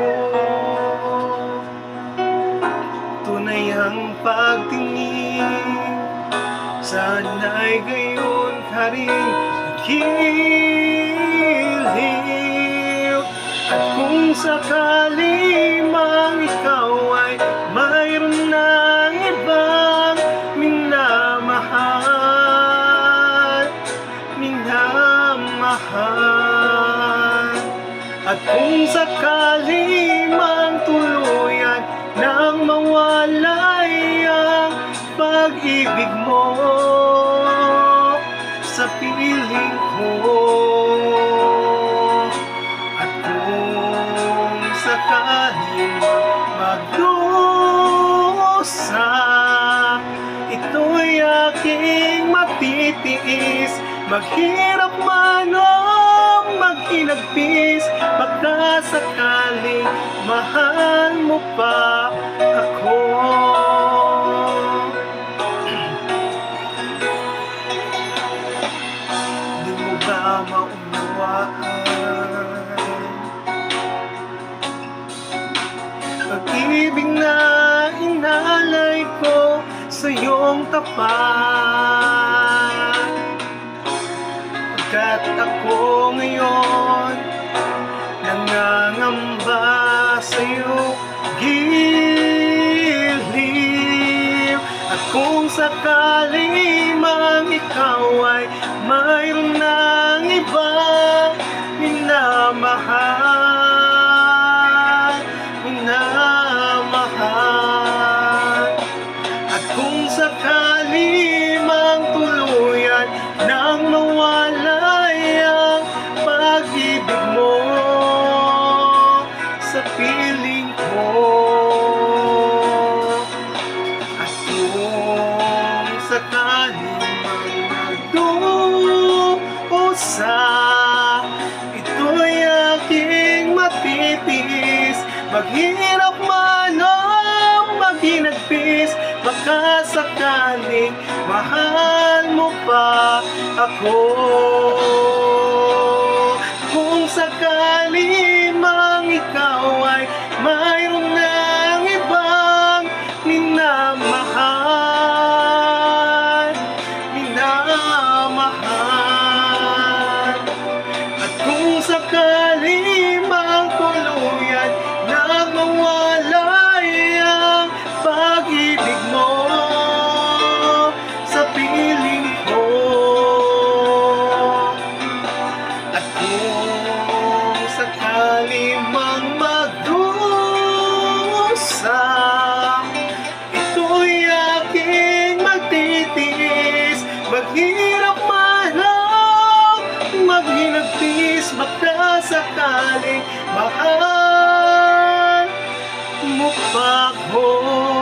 ko. Tunay ang pagtingin, sana'y gayon ka rin naghihiliw. At kung sakali mang ikaw ay mayroon ng ibang minamahal, at kung sakali mang tuluyan nang mawalay ang pag-ibig mo sa piling ko, at kung sakali magdusa, ito'y aking matitiis, maghirap man o maghinagpis, baka sakaling mahal mo pa ako. Di mo ba maunawaan pag-ibig na inalay ko sa iyong tapat? Pagkat ako ngayon nangangamba sa'yo giliw. At kung sakali mang ikaw ay mayroon ng ibang minamahal, at kung sakali mang tuluyan nang mawalay ang pag-ibig mo sa piling ko, at kung sakaling magdusa, ito'y aking matitiis, maghirap man o maghinagpis, baka sakaling mahal mo pa ako. Kung sakali mang ikaw ay mayroon ng ibang minamahal, at kung sakali mang tuluyan na mawalay ang pag-ibig mo sa piling ko, at kung sakali mang magdusa, ito'y aking magtitiis, maghirap man o maghinagpis, baka sakaling mahal mo pa ako.